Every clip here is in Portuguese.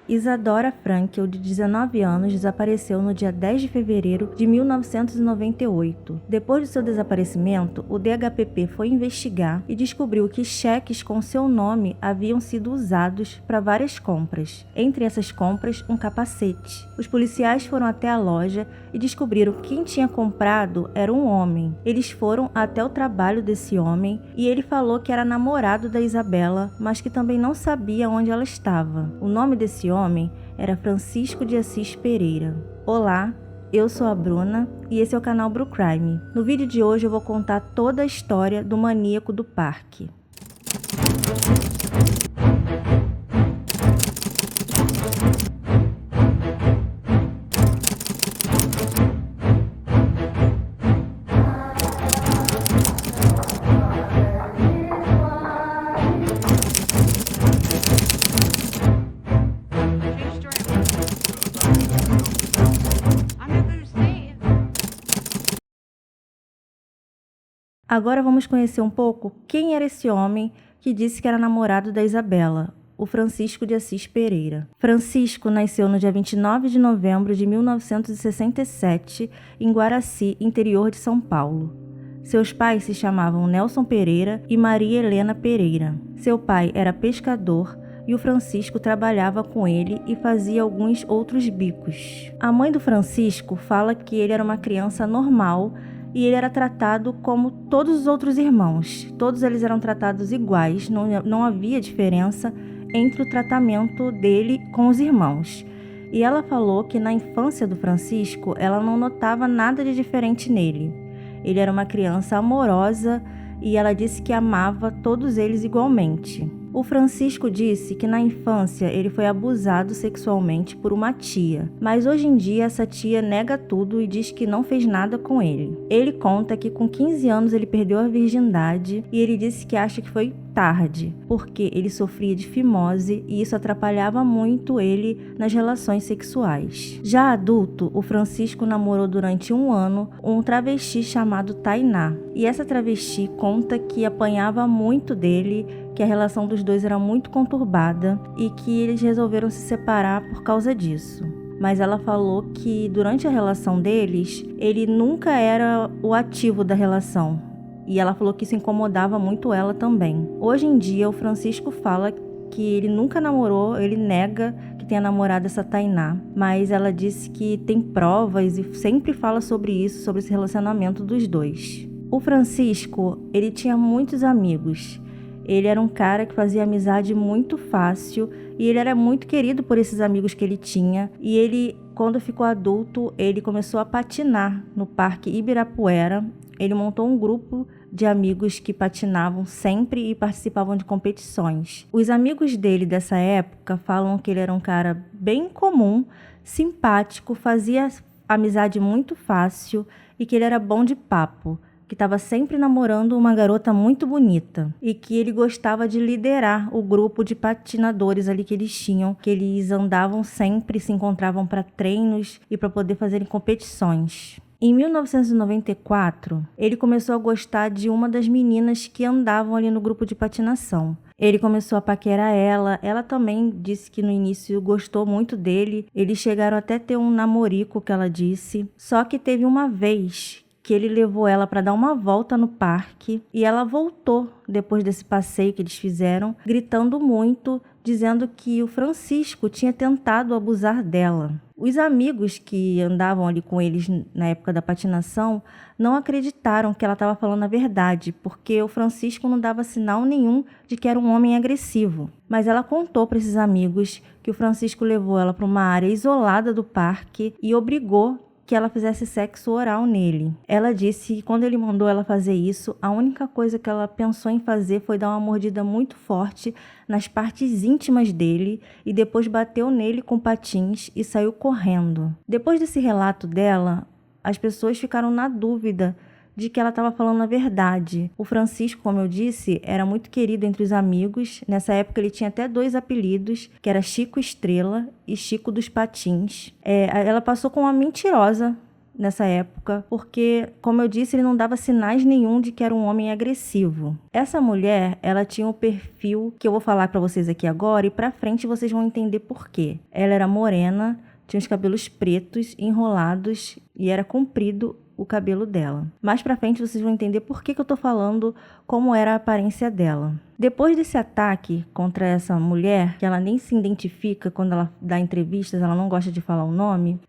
Isadora Frankel, de 19 anos, desapareceu no dia 10 de fevereiro de 1998. Depois do seu desaparecimento, o DHPP foi investigar e descobriu que cheques com seu nome haviam sido usados para várias compras. Entre essas compras, um capacete. Os policiais foram até a loja e descobriram que quem tinha comprado era um homem. Eles foram até o trabalho desse homem e ele falou que era namorado da Isabela, mas que também não sabia onde ela estava. O nome desse homem era Francisco de Assis Pereira. Olá, eu sou a Bruna e esse é o canal Bru Crime. No vídeo de hoje eu vou contar toda a história do maníaco do parque. Agora vamos conhecer um pouco quem era esse homem que disse que era namorado da Isabela, o Francisco de Assis Pereira. Francisco nasceu no dia 29 de novembro de 1967, em Guaraci, interior de São Paulo. Seus pais se chamavam Nelson Pereira e Maria Helena Pereira. Seu pai era pescador e o Francisco trabalhava com ele e fazia alguns outros bicos. A mãe do Francisco fala que ele era uma criança normal e ele era tratado como todos os outros irmãos. Todos eles eram tratados iguais, não havia diferença entre o tratamento dele com os irmãos. E ela falou que na infância do Francisco, ela não notava nada de diferente nele. Ele era uma criança amorosa e ela disse que amava todos eles igualmente. O Francisco disse que na infância ele foi abusado sexualmente por uma tia, mas hoje em dia essa tia nega tudo e diz que não fez nada com ele. Ele conta que com 15 anos ele perdeu a virgindade e ele disse que acha que foi tarde, porque ele sofria de fimose e isso atrapalhava muito ele nas relações sexuais. Já adulto, o Francisco namorou durante 1 ano um travesti chamado Tainá, e essa travesti conta que apanhava muito dele, que a relação dos dois era muito conturbada e que eles resolveram se separar por causa disso. Mas ela falou que durante a relação deles, ele nunca era o ativo da relação. E ela falou que isso incomodava muito ela também. Hoje em dia, o Francisco fala que ele nunca namorou, ele nega que tenha namorado essa Tainá. Mas ela disse que tem provas e sempre fala sobre isso, sobre esse relacionamento dos dois. O Francisco, ele tinha muitos amigos. Ele era um cara que fazia amizade muito fácil e ele era muito querido por esses amigos que ele tinha. E ele, quando ficou adulto, ele começou a patinar no Parque Ibirapuera. Ele montou um grupo de amigos que patinavam sempre e participavam de competições. Os amigos dele dessa época falam que ele era um cara bem comum, simpático, fazia amizade muito fácil e que ele era bom de papo, que estava sempre namorando uma garota muito bonita e que ele gostava de liderar o grupo de patinadores ali que eles tinham, que eles andavam sempre, se encontravam para treinos e para poder fazerem competições. Em 1994, ele começou a gostar de uma das meninas que andavam ali no grupo de patinação. Ele começou a paquerar ela também disse que no início gostou muito dele. Eles chegaram até ter um namorico, que ela disse. Só que teve uma vez que ele levou ela para dar uma volta no parque e ela voltou depois desse passeio que eles fizeram, gritando muito, dizendo que o Francisco tinha tentado abusar dela. Os amigos que andavam ali com eles na época da patinação não acreditaram que ela estava falando a verdade, porque o Francisco não dava sinal nenhum de que era um homem agressivo. Mas ela contou para esses amigos que o Francisco levou ela para uma área isolada do parque e obrigou que ela fizesse sexo oral nele. Ela disse que quando ele mandou ela fazer isso, a única coisa que ela pensou em fazer foi dar uma mordida muito forte nas partes íntimas dele e depois bateu nele com patins e saiu correndo. Depois desse relato dela, as pessoas ficaram na dúvida de que ela estava falando a verdade. O Francisco, como eu disse, era muito querido entre os amigos. Nessa época ele tinha até 2 apelidos, que era Chico Estrela e Chico dos Patins. Ela passou como uma mentirosa nessa época, porque, como eu disse, ele não dava sinais nenhum de que era um homem agressivo. Essa mulher, ela tinha um perfil que eu vou falar pra vocês aqui agora, e pra frente vocês vão entender por quê. Ela era morena, tinha os cabelos pretos, enrolados, e era comprido o cabelo dela. Mais pra frente vocês vão entender por que eu tô falando como era a aparência dela. Depois desse ataque contra essa mulher, que ela nem se identifica quando ela dá entrevistas, ela não gosta de falar o nome,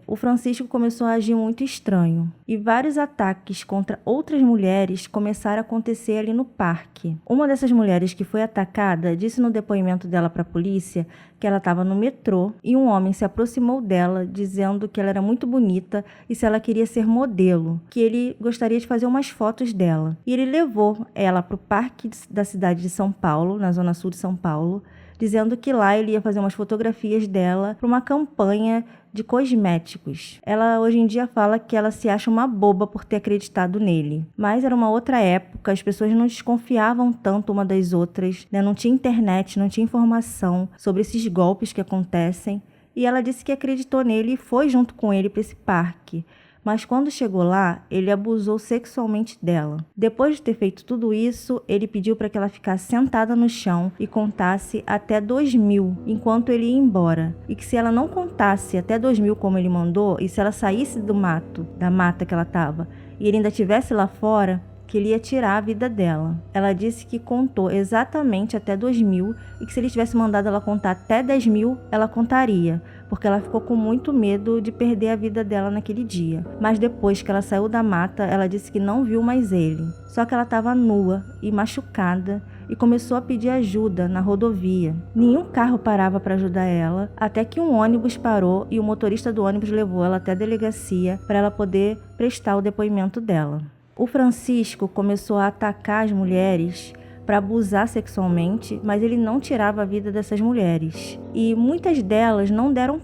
o Francisco começou a agir muito estranho. E vários ataques contra outras mulheres começaram a acontecer ali no parque. Uma dessas mulheres que foi atacada disse no depoimento dela para a polícia que ela estava no metrô e um homem se aproximou dela dizendo que ela era muito bonita e se ela queria ser modelo, que ele gostaria de fazer umas fotos dela. E ele levou ela para o parque da cidade de São Paulo, na zona sul de São Paulo, dizendo que lá ele ia fazer umas fotografias dela para uma campanha de cosméticos. Ela hoje em dia fala que ela se acha uma boba por ter acreditado nele. Mas era uma outra época, as pessoas não desconfiavam tanto uma das outras, né? Não tinha internet, não tinha informação sobre esses golpes que acontecem. E ela disse que acreditou nele e foi junto com ele para esse parque. Mas quando chegou lá, ele abusou sexualmente dela. Depois de ter feito tudo isso, ele pediu para que ela ficasse sentada no chão e contasse até 2000, enquanto ele ia embora. E que se ela não contasse até 2000 como ele mandou, e se ela saísse da mata que ela estava, e ele ainda estivesse lá fora, que ele ia tirar a vida dela. Ela disse que contou exatamente até 2000 e que se ele tivesse mandado ela contar até 10.000, ela contaria, porque ela ficou com muito medo de perder a vida dela naquele dia. Mas depois que ela saiu da mata, ela disse que não viu mais ele. Só que ela estava nua e machucada e começou a pedir ajuda na rodovia. Nenhum carro parava para ajudar ela, até que um ônibus parou e o motorista do ônibus levou ela até a delegacia para ela poder prestar o depoimento dela. O Francisco começou a atacar as mulheres para abusar sexualmente, mas ele não tirava a vida dessas mulheres. E muitas delas não deram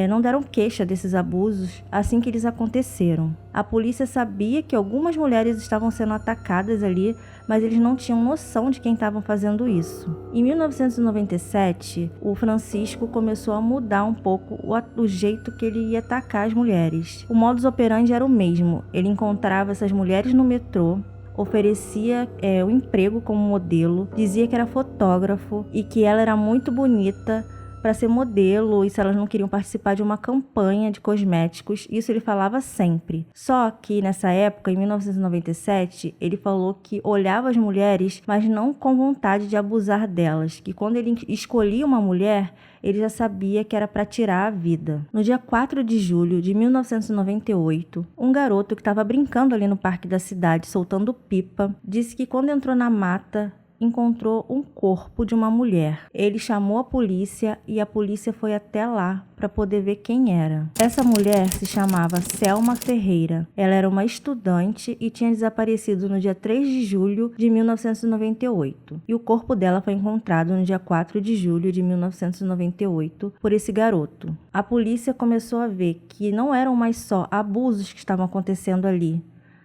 não deram queixa desses abusos assim que eles aconteceram. A polícia sabia que algumas mulheres estavam sendo atacadas ali, mas eles não tinham noção de quem estavam fazendo isso. Em 1997, o Francisco começou a mudar um pouco o jeito que ele ia atacar as mulheres. O modus operandi era o mesmo. Ele encontrava essas mulheres no metrô, oferecia o emprego como modelo, dizia que era fotógrafo e que ela era muito bonita para ser modelo e se elas não queriam participar de uma campanha de cosméticos, isso ele falava sempre. Só que nessa época, em 1997, ele falou que olhava as mulheres, mas não com vontade de abusar delas, que quando ele escolhia uma mulher, ele já sabia que era para tirar a vida. No dia 4 de julho de 1998, um garoto que estava brincando ali no parque da cidade, soltando pipa, disse que quando entrou na mata, encontrou um corpo de uma mulher. Ele chamou a polícia e a polícia foi até lá para poder ver quem era. Essa mulher se chamava Selma Ferreira. Ela era uma estudante e tinha desaparecido no dia 3 de julho de 1998. E o corpo dela foi encontrado no dia 4 de julho de 1998 por esse garoto. A polícia começou a ver que não eram mais só abusos que estavam acontecendo ali.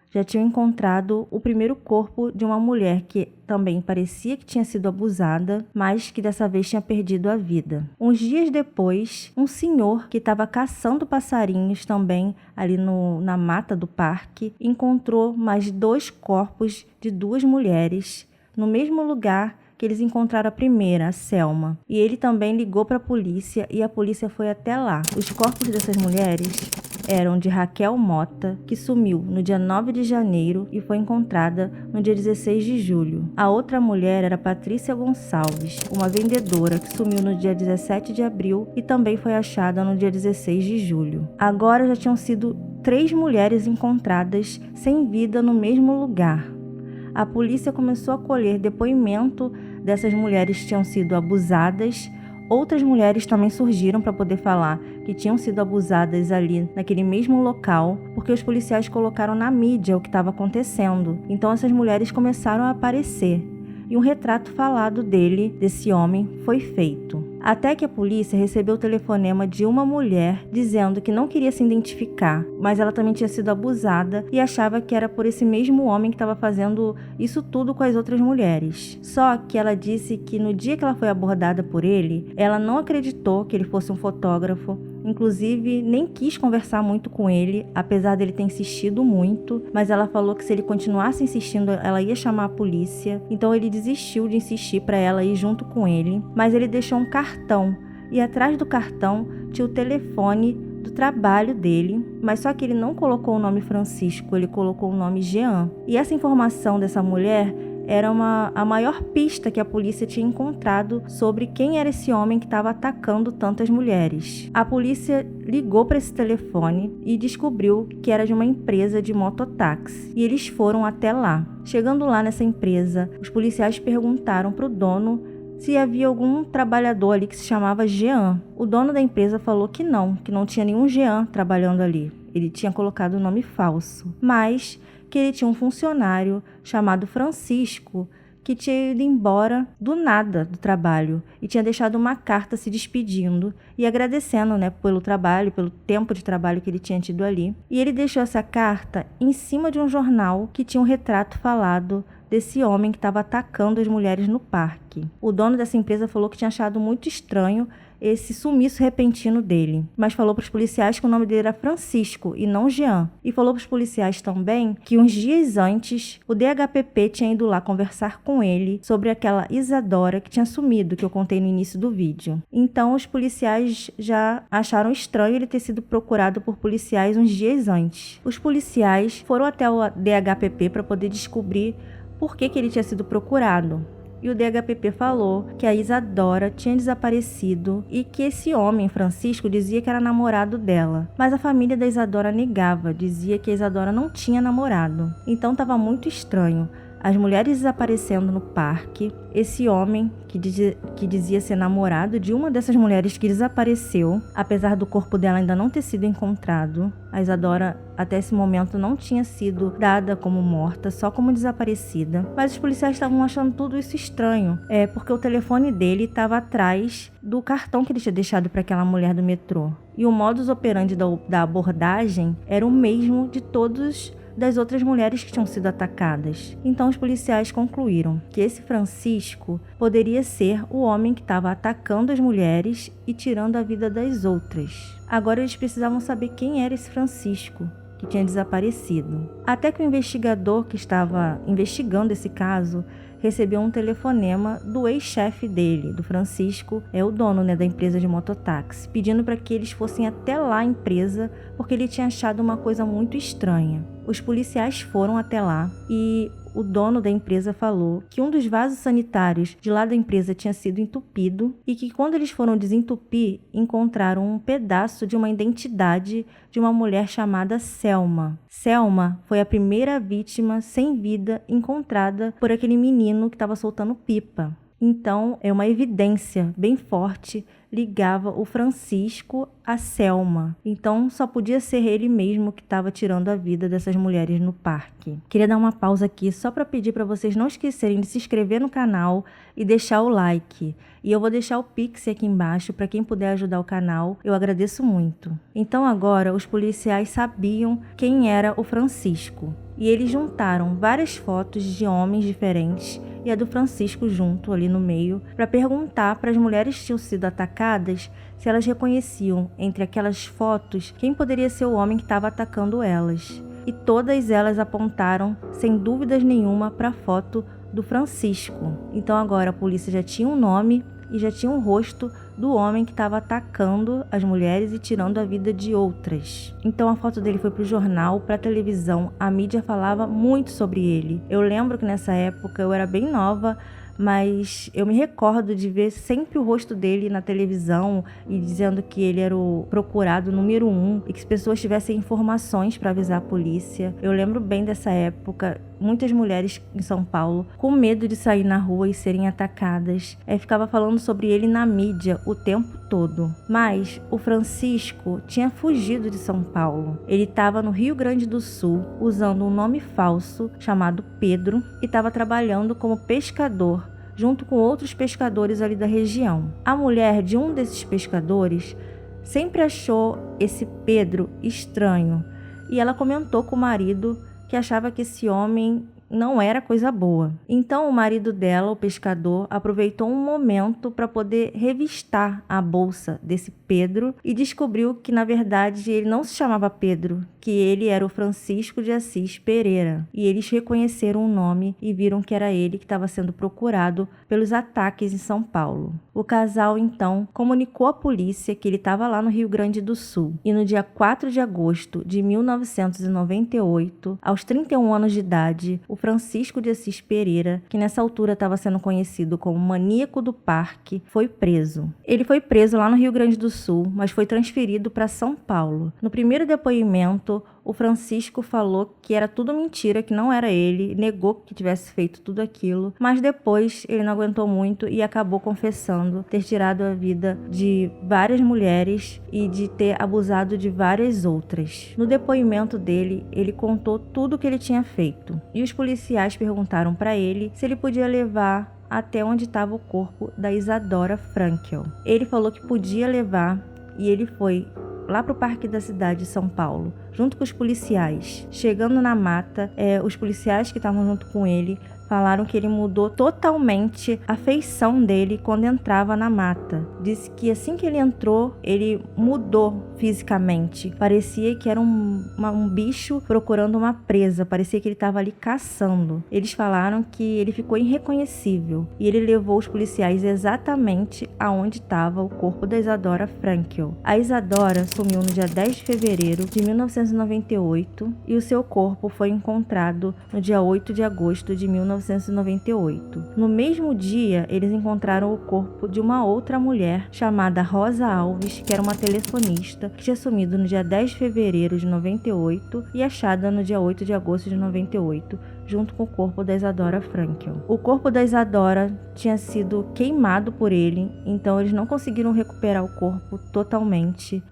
Já tinham encontrado o primeiro corpo de uma mulher que também parecia que tinha sido abusada, mas que dessa vez tinha perdido a vida. Uns dias depois, um senhor que estava caçando passarinhos também ali na mata do parque, encontrou mais 2 corpos de 2 mulheres no mesmo lugar que eles encontraram a primeira, a Selma. E ele também ligou para a polícia e a polícia foi até lá. Os corpos dessas mulheres eram de Raquel Mota, que sumiu no dia 9 de janeiro e foi encontrada no dia 16 de julho. A outra mulher era Patrícia Gonçalves, uma vendedora que sumiu no dia 17 de abril e também foi achada no dia 16 de julho. Agora já tinham sido 3 mulheres encontradas sem vida no mesmo lugar. A polícia começou a colher depoimento dessas mulheres que tinham sido abusadas. Outras mulheres também surgiram para poder falar que tinham sido abusadas ali naquele mesmo local, porque os policiais colocaram na mídia o que estava acontecendo. Então essas mulheres começaram a aparecer e um retrato falado desse homem, foi feito. Até que a polícia recebeu o telefonema de uma mulher dizendo que não queria se identificar, mas ela também tinha sido abusada e achava que era por esse mesmo homem que estava fazendo isso tudo com as outras mulheres. Só que ela disse que no dia que ela foi abordada por ele, ela não acreditou que ele fosse um fotógrafo, Inclusive, nem quis conversar muito com ele, apesar dele ter insistido muito, mas ela falou que se ele continuasse insistindo, ela ia chamar a polícia. Então ele desistiu de insistir para ela ir junto com ele, mas ele deixou um cartão, e atrás do cartão tinha o telefone do trabalho dele, mas só que ele não colocou o nome Francisco, ele colocou o nome Jean. E essa informação dessa mulher era a maior pista que a polícia tinha encontrado sobre quem era esse homem que estava atacando tantas mulheres. A polícia ligou para esse telefone e descobriu que era de uma empresa de mototáxi. E eles foram até lá. Chegando lá nessa empresa, os policiais perguntaram para o dono se havia algum trabalhador ali que se chamava Jean. O dono da empresa falou que não tinha nenhum Jean trabalhando ali. Ele tinha colocado o nome falso, mas que ele tinha um funcionário chamado Francisco que tinha ido embora do nada do trabalho e tinha deixado uma carta se despedindo e agradecendo, pelo trabalho, pelo tempo de trabalho que ele tinha tido ali. E ele deixou essa carta em cima de um jornal que tinha um retrato falado desse homem que estava atacando as mulheres no parque. O dono dessa empresa falou que tinha achado muito estranho esse sumiço repentino dele, mas falou para os policiais que o nome dele era Francisco e não Jean. E falou para os policiais também que uns dias antes o DHPP tinha ido lá conversar com ele sobre aquela Isadora que tinha sumido, que eu contei no início do vídeo. Então os policiais já acharam estranho ele ter sido procurado por policiais uns dias antes. Os policiais foram até o DHPP para poder descobrir por que ele tinha sido procurado. E o DHPP falou que a Isadora tinha desaparecido e que esse homem, Francisco, dizia que era namorado dela. Mas a família da Isadora negava, dizia que a Isadora não tinha namorado. Então estava muito estranho. As mulheres desaparecendo no parque, esse homem que dizia ser namorado de uma dessas mulheres que desapareceu, apesar do corpo dela ainda não ter sido encontrado. A Isadora até esse momento não tinha sido dada como morta, só como desaparecida. Mas os policiais estavam achando tudo isso estranho, porque o telefone dele estava atrás do cartão que ele tinha deixado para aquela mulher do metrô. E o modus operandi da abordagem era o mesmo de todos das outras mulheres que tinham sido atacadas. Então os policiais concluíram que esse Francisco poderia ser o homem que estava atacando as mulheres e tirando a vida das outras. Agora eles precisavam saber quem era esse Francisco que tinha desaparecido. Até que o investigador que estava investigando esse caso recebeu um telefonema do ex-chefe dele, do Francisco, o dono da empresa de mototáxi, pedindo para que eles fossem até lá à empresa porque ele tinha achado uma coisa muito estranha. Os policiais foram até lá e o dono da empresa falou que um dos vasos sanitários de lá da empresa tinha sido entupido e que quando eles foram desentupir, encontraram um pedaço de uma identidade de uma mulher chamada Selma. Selma foi a primeira vítima sem vida encontrada por aquele menino que estava soltando pipa. Então, uma evidência bem forte ligava o Francisco a Selma. Então, só podia ser ele mesmo que estava tirando a vida dessas mulheres no parque. Queria dar uma pausa aqui só para pedir para vocês não esquecerem de se inscrever no canal e deixar o like. E eu vou deixar o Pix aqui embaixo para quem puder ajudar o canal. Eu agradeço muito. Então, agora, os policiais sabiam quem era o Francisco. E eles juntaram várias fotos de homens diferentes e a do Francisco junto ali no meio para perguntar para as mulheres que tinham sido atacadas se elas reconheciam entre aquelas fotos quem poderia ser o homem que estava atacando elas. E todas elas apontaram, sem dúvidas nenhuma, para a foto do Francisco. Então agora a polícia já tinha um nome e já tinha um rosto do homem que estava atacando as mulheres e tirando a vida de outras. Então a foto dele foi pro jornal, pra televisão, a mídia falava muito sobre ele. Eu lembro que nessa época eu era bem nova, mas eu me recordo de ver sempre o rosto dele na televisão e dizendo que ele era o procurado número 1 e que as pessoas tivessem informações para avisar a polícia. Eu lembro bem dessa época, muitas mulheres em São Paulo com medo de sair na rua e serem atacadas. Ficava falando sobre ele na mídia o tempo todo. Mas o Francisco tinha fugido de São Paulo. Ele estava no Rio Grande do Sul usando um nome falso chamado Pedro e estava trabalhando como pescador junto com outros pescadores ali da região. A mulher de um desses pescadores sempre achou esse Pedro estranho e ela comentou com o marido que achava que esse homem não era coisa boa. Então o marido dela, o pescador, aproveitou um momento para poder revistar a bolsa desse Pedro e descobriu que na verdade ele não se chamava Pedro, que ele era o Francisco de Assis Pereira. E eles reconheceram o nome e viram que era ele que estava sendo procurado pelos ataques em São Paulo. O casal então comunicou à polícia que ele estava lá no Rio Grande do Sul. E no dia 4 de agosto de 1998, aos 31 anos de idade, o Francisco de Assis Pereira, que nessa altura estava sendo conhecido como Maníaco do Parque, foi preso. Ele foi preso lá no Rio Grande do Sul, mas foi transferido para São Paulo. No primeiro depoimento, o Francisco falou que era tudo mentira, que não era ele, negou que tivesse feito tudo aquilo, mas depois ele não aguentou muito e acabou confessando ter tirado a vida de várias mulheres e de ter abusado de várias outras. No depoimento dele, ele contou tudo o que ele tinha feito. E os policiais perguntaram para ele se ele podia levar até onde estava o corpo da Isadora Frankel. Ele falou que podia levar e ele foi lá para o parque da cidade de São Paulo, junto com os policiais. Chegando na mata, os policiais que estavam junto com ele falaram que ele mudou totalmente a feição dele quando entrava na mata. Disse que assim que ele entrou, ele mudou fisicamente. Parecia que era um bicho procurando uma presa. Parecia que ele estava ali caçando. Eles falaram que ele ficou irreconhecível. E ele levou os policiais exatamente aonde estava o corpo da Isadora Frankel. A Isadora sumiu no dia 10 de fevereiro de 1998 e o seu corpo foi encontrado no dia 8 de agosto de 1998. No mesmo dia, eles encontraram o corpo de uma outra mulher chamada Rosa Alves, que era uma telefonista, que tinha sumido no dia 10 de fevereiro de 98 e achada no dia 8 de agosto de 98, junto com o corpo da Isadora Frankel. O corpo da Isadora tinha sido queimado por ele, então eles não conseguiram recuperar o corpo totalmente.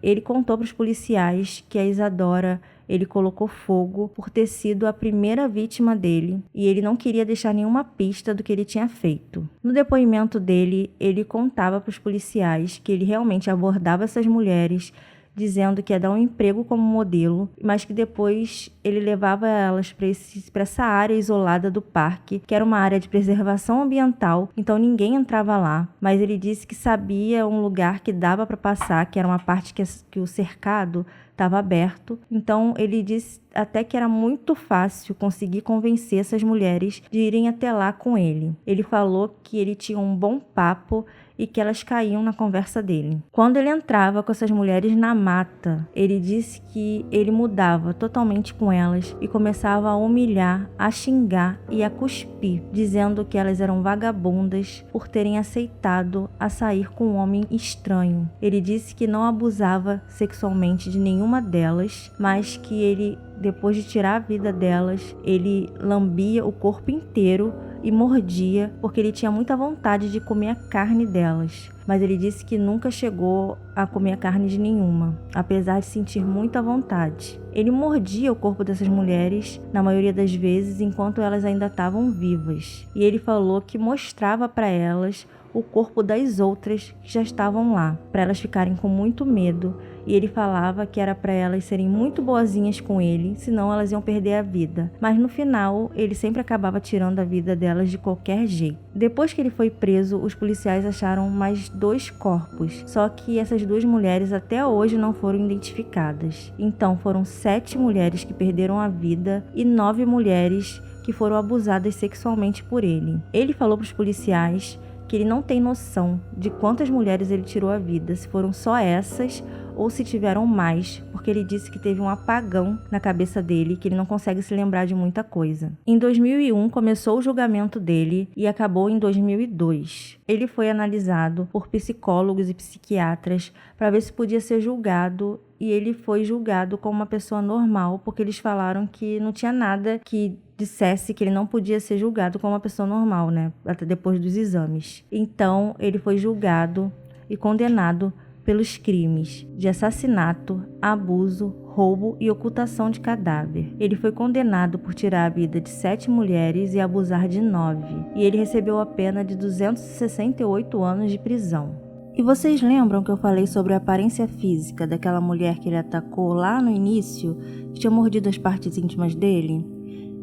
Ele contou para os policiais que a Isadora ele colocou fogo por ter sido a primeira vítima dele e ele não queria deixar nenhuma pista do que ele tinha feito. No depoimento dele, ele contava para os policiais que ele realmente abordava essas mulheres dizendo que ia dar um emprego como modelo, mas que depois ele levava elas para essa área isolada do parque, que era uma área de preservação ambiental, então ninguém entrava lá, mas ele disse que sabia um lugar que dava para passar, que era uma parte que o cercado estava aberto, então ele disse até que era muito fácil conseguir convencer essas mulheres de irem até lá com ele. Ele falou que ele tinha um bom papo e que elas caíam na conversa dele. Quando ele entrava com essas mulheres na mata, ele disse que ele mudava totalmente com elas e começava a humilhar, a xingar e a cuspir, dizendo que elas eram vagabundas por terem aceitado a sair com um homem estranho. Ele disse que não abusava sexualmente de nenhuma delas, mas que ele, depois de tirar a vida delas, ele lambia o corpo inteiro e mordia porque ele tinha muita vontade de comer a carne delas. Mas ele disse que nunca chegou a comer a carne de nenhuma, apesar de sentir muita vontade. Ele mordia o corpo dessas mulheres, na maioria das vezes, enquanto elas ainda estavam vivas. E ele falou que mostrava para elas o corpo das outras que já estavam lá, para elas ficarem com muito medo. E ele falava que era para elas serem muito boazinhas com ele, senão elas iam perder a vida. Mas no final, ele sempre acabava tirando a vida delas de qualquer jeito. Depois que ele foi preso, os policiais acharam mais 2 corpos, só que essas 2 mulheres até hoje não foram identificadas. Então foram 7 mulheres que perderam a vida e 9 mulheres que foram abusadas sexualmente por ele. Ele falou para os policiais que ele não tem noção de quantas mulheres ele tirou a vida, se foram só essas ou se tiveram mais, porque ele disse que teve um apagão na cabeça dele, que ele não consegue se lembrar de muita coisa. Em 2001 começou o julgamento dele e acabou em 2002. Ele foi analisado por psicólogos e psiquiatras para ver se podia ser julgado, e ele foi julgado como uma pessoa normal, porque eles falaram que não tinha nada que dissesse que ele não podia ser julgado como uma pessoa normal, né? Até depois dos exames. Então, ele foi julgado e condenado pelos crimes de assassinato, abuso, roubo e ocultação de cadáver. Ele foi condenado por tirar a vida de 7 mulheres e abusar de 9. E ele recebeu a pena de 268 anos de prisão. E vocês lembram que eu falei sobre a aparência física daquela mulher que ele atacou lá no início, que tinha mordido as partes íntimas dele?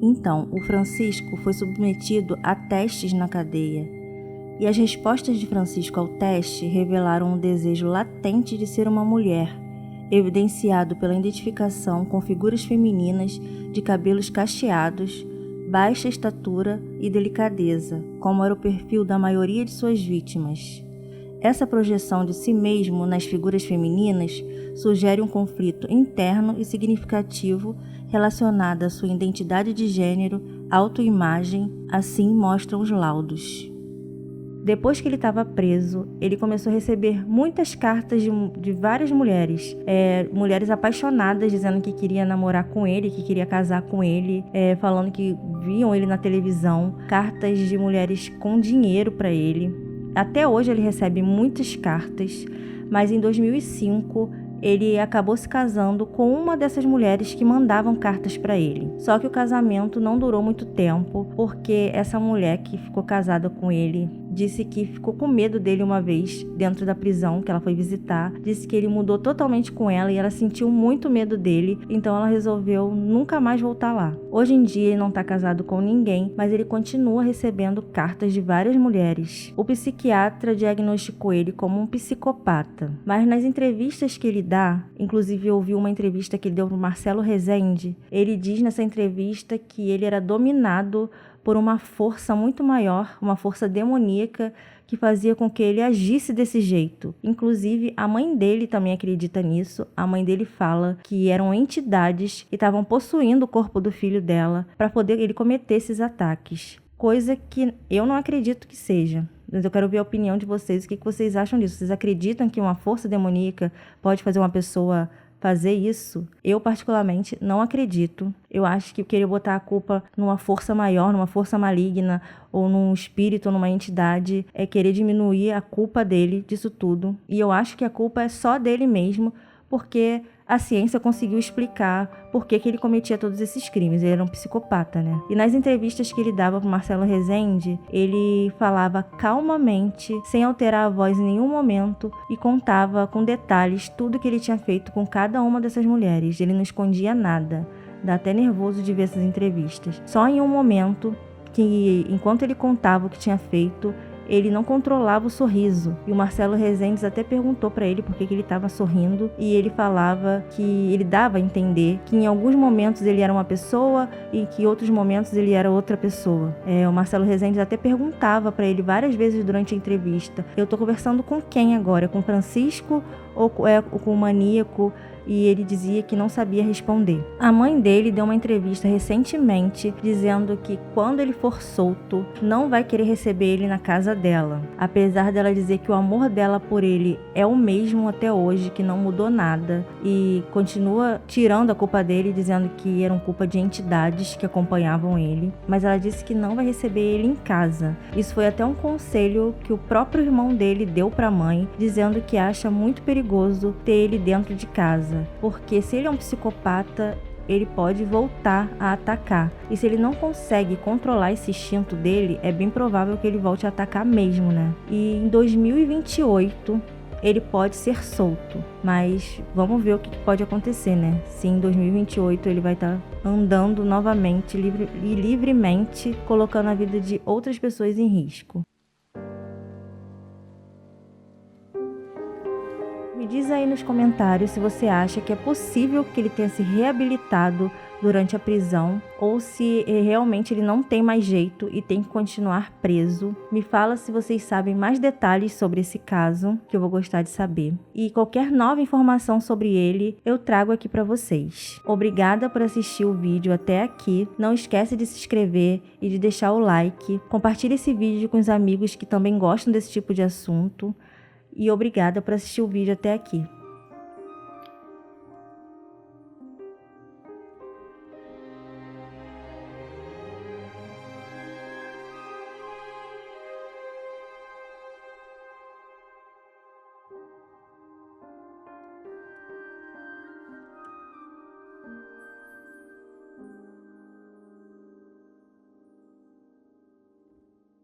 Então, o Francisco foi submetido a testes na cadeia. E as respostas de Francisco ao teste revelaram um desejo latente de ser uma mulher, evidenciado pela identificação com figuras femininas de cabelos cacheados, baixa estatura e delicadeza, como era o perfil da maioria de suas vítimas. Essa projeção de si mesmo nas figuras femininas sugere um conflito interno e significativo relacionado à sua identidade de gênero, autoimagem, assim mostram os laudos. Depois que ele estava preso, ele começou a receber muitas cartas de várias mulheres. Mulheres apaixonadas, dizendo que queria namorar com ele, que queria casar com ele, falando que viam ele na televisão. Cartas de mulheres com dinheiro para ele. Até hoje ele recebe muitas cartas, mas em 2005 ele acabou se casando com uma dessas mulheres que mandavam cartas para ele. Só que o casamento não durou muito tempo, porque essa mulher que ficou casada com ele disse que ficou com medo dele uma vez dentro da prisão que ela foi visitar. Disse que ele mudou totalmente com ela e ela sentiu muito medo dele, então ela resolveu nunca mais voltar lá. Hoje em dia ele não está casado com ninguém, mas ele continua recebendo cartas de várias mulheres. O psiquiatra diagnosticou ele como um psicopata, mas nas entrevistas que ele dá, inclusive eu ouvi uma entrevista que ele deu para o Marcelo Rezende, ele diz nessa entrevista que ele era dominado por uma força muito maior, uma força demoníaca que fazia com que ele agisse desse jeito. Inclusive, a mãe dele também acredita nisso. A mãe dele fala que eram entidades que estavam possuindo o corpo do filho dela para poder ele cometer esses ataques. Coisa que eu não acredito que seja. Mas eu quero ver a opinião de vocês. O que vocês acham disso? Vocês acreditam que uma força demoníaca pode fazer uma pessoa fazer isso? Eu, particularmente, não acredito. Eu acho que querer botar a culpa numa força maior, numa força maligna, ou num espírito, ou numa entidade, é querer diminuir a culpa dele disso tudo. E eu acho que a culpa é só dele mesmo, porque a ciência conseguiu explicar por que ele cometia todos esses crimes. Ele era um psicopata, né? E nas entrevistas que ele dava pro Marcelo Rezende, ele falava calmamente, sem alterar a voz em nenhum momento, e contava com detalhes tudo que ele tinha feito com cada uma dessas mulheres. Ele não escondia nada. Dá até nervoso de ver essas entrevistas. Só em um momento, que enquanto ele contava o que tinha feito, ele não controlava o sorriso. E o Marcelo Rezende até perguntou para ele por que ele estava sorrindo. E ele falava que ele dava a entender que em alguns momentos ele era uma pessoa e que em outros momentos ele era outra pessoa. O Marcelo Rezende até perguntava para ele várias vezes durante a entrevista: eu tô conversando com quem agora? Com Francisco ou com o maníaco? E ele dizia que não sabia responder. A mãe dele deu uma entrevista recentemente dizendo que quando ele for solto, não vai querer receber ele na casa dela. Apesar dela dizer que o amor dela por ele é o mesmo até hoje, que não mudou nada, e continua tirando a culpa dele, dizendo que eram culpa de entidades que acompanhavam ele. Mas ela disse que não vai receber ele em casa. Isso foi até um conselho que o próprio irmão dele deu para a mãe, dizendo que acha muito perigoso ter ele dentro de casa. Porque se ele é um psicopata, ele pode voltar a atacar. E se ele não consegue controlar esse instinto dele, é bem provável que ele volte a atacar mesmo, né? E em 2028, ele pode ser solto. Mas vamos ver o que pode acontecer, né? Se em 2028 ele vai estar andando novamente e livremente, colocando a vida de outras pessoas em risco. Me diz aí nos comentários se você acha que é possível que ele tenha se reabilitado durante a prisão ou se realmente ele não tem mais jeito e tem que continuar preso. Me fala se vocês sabem mais detalhes sobre esse caso, que eu vou gostar de saber. E qualquer nova informação sobre ele, eu trago aqui para vocês. Obrigada por assistir o vídeo até aqui. Não esquece de se inscrever e de deixar o like. Compartilhe esse vídeo com os amigos que também gostam desse tipo de assunto. E obrigada por assistir o vídeo até aqui.